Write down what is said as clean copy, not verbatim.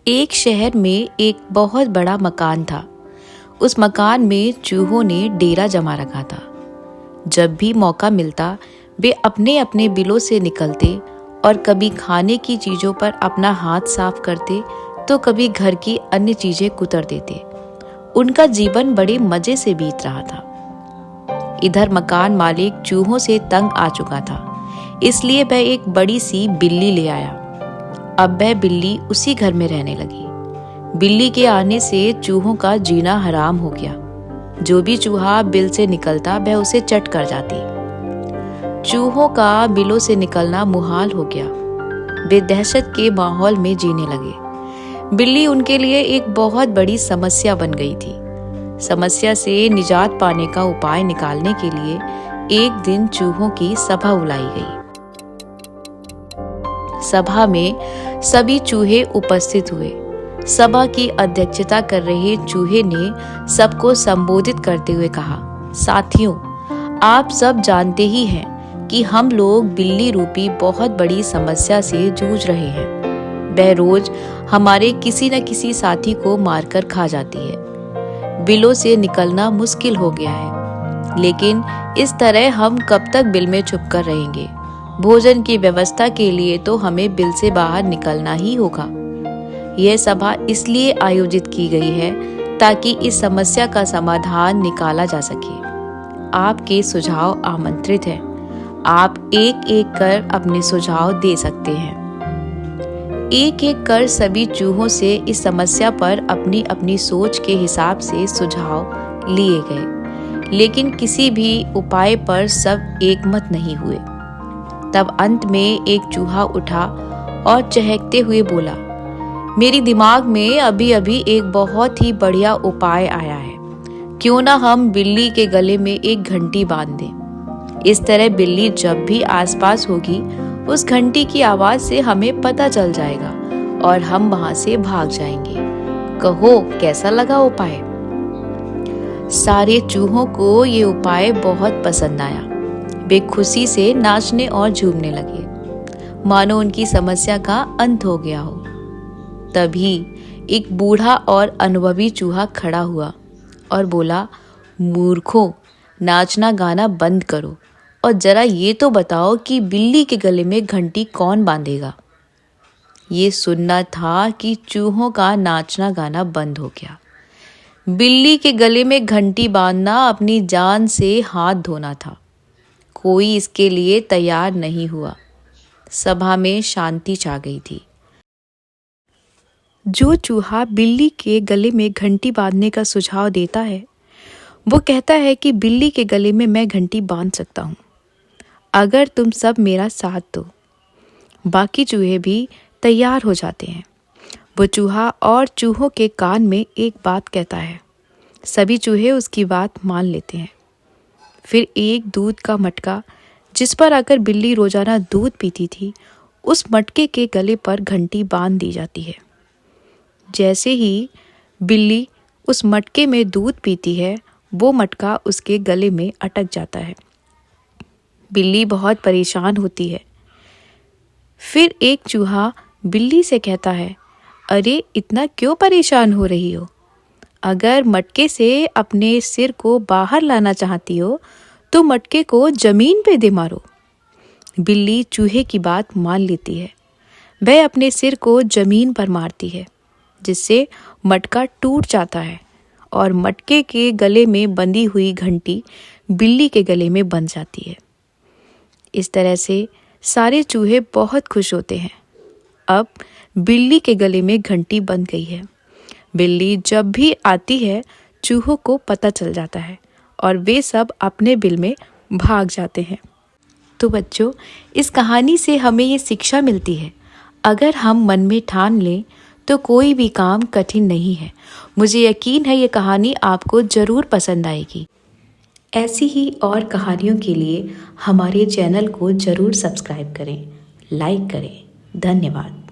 एक शहर में एक बहुत बड़ा मकान था। उस मकान में चूहों ने डेरा जमा रखा था। जब भी मौका मिलता वे अपने अपने बिलों से निकलते और कभी खाने की चीज़ों पर अपना हाथ साफ करते तो कभी घर की अन्य चीज़ें कुतर देते। उनका जीवन बड़े मज़े से बीत रहा था। इधर मकान मालिक चूहों से तंग आ चुका था, इसलिए वह एक बड़ी सी बिल्ली ले आया। अब वह बिल्ली उसी घर में रहने लगी। बिल्ली के आने से चूहों का जीना हराम हो गया। जो भी चूहा बिल से निकलता वह उसे चट कर जाती। चूहों का बिलों से निकलना मुहाल हो गया। वे दहशत के माहौल में जीने लगे। बिल्ली उनके लिए एक बहुत बड़ी समस्या बन गई थी। समस्या से निजात पाने का उपाय निकालने के लिए एक दिन चूहों की सभा बुलाई गई। सभा में सभी चूहे उपस्थित हुए। सभा की अध्यक्षता कर रहे चूहे ने सबको संबोधित करते हुए कहा, साथियों, आप सब जानते ही हैं कि हम लोग बिल्ली रूपी बहुत बड़ी समस्या से जूझ रहे हैं। वह रोज हमारे किसी न किसी साथी को मारकर खा जाती है। बिलों से निकलना मुश्किल हो गया है, लेकिन इस तरह हम कब तक बिल में छुप कर रहेंगे। भोजन की व्यवस्था के लिए तो हमें बिल से बाहर निकलना ही होगा। यह सभा इसलिए आयोजित की गई है ताकि इस समस्या का समाधान निकाला जा सके। आपके सुझाव आमंत्रित हैं। आप एक एक कर अपने सुझाव दे सकते हैं। एक एक कर सभी चूहों से इस समस्या पर अपनी अपनी सोच के हिसाब से सुझाव लिए गए, लेकिन किसी भी उपाय पर सब एकमत नहीं हुए। तब अंत में एक चूहा उठा और चहकते हुए बोला, मेरी दिमाग में अभी अभी एक बहुत ही बढ़िया उपाय आया है। क्यों ना हम बिल्ली के गले में एक घंटी बांध दें। इस तरह बिल्ली जब भी आसपास होगी उस घंटी की आवाज से हमें पता चल जाएगा और हम वहां से भाग जाएंगे। कहो कैसा लगा उपाय? सारे चूहों को ये उपाय बहुत पसंद आया। वे खुशी से नाचने और झूमने लगे, मानो उनकी समस्या का अंत हो गया हो। तभी एक बूढ़ा और अनुभवी चूहा खड़ा हुआ और बोला, मूर्खों, नाचना गाना बंद करो और जरा ये तो बताओ कि बिल्ली के गले में घंटी कौन बांधेगा। ये सुनना था कि चूहों का नाचना गाना बंद हो गया। बिल्ली के गले में घंटी बांधना अपनी जान से हाथ धोना था। कोई इसके लिए तैयार नहीं हुआ। सभा में शांति छा गई थी। जो चूहा बिल्ली के गले में घंटी बांधने का सुझाव देता है वो कहता है कि बिल्ली के गले में मैं घंटी बांध सकता हूँ, अगर तुम सब मेरा साथ दो। बाकी चूहे भी तैयार हो जाते हैं। वो चूहा और चूहों के कान में एक बात कहता है। सभी चूहे उसकी बात मान लेते हैं। फिर एक दूध का मटका जिस पर आकर बिल्ली रोजाना दूध पीती थी, उस मटके के गले पर घंटी बांध दी जाती है। जैसे ही बिल्ली उस मटके में दूध पीती है, वो मटका उसके गले में अटक जाता है। बिल्ली बहुत परेशान होती है। फिर एक चूहा बिल्ली से कहता है, अरे इतना क्यों परेशान हो रही हो? अगर मटके से अपने सिर को बाहर लाना चाहती हो तो मटके को जमीन पे दे मारो। बिल्ली चूहे की बात मान लेती है। वह अपने सिर को जमीन पर मारती है, जिससे मटका टूट जाता है और मटके के गले में बंधी हुई घंटी बिल्ली के गले में बंध जाती है। इस तरह से सारे चूहे बहुत खुश होते हैं। अब बिल्ली के गले में घंटी बंध गई है। बिल्ली जब भी आती है चूहों को पता चल जाता है और वे सब अपने बिल में भाग जाते हैं। तो बच्चों, इस कहानी से हमें ये शिक्षा मिलती है, अगर हम मन में ठान लें तो कोई भी काम कठिन नहीं है। मुझे यकीन है ये कहानी आपको ज़रूर पसंद आएगी। ऐसी ही और कहानियों के लिए हमारे चैनल को ज़रूर सब्सक्राइब करें, लाइक करें। धन्यवाद।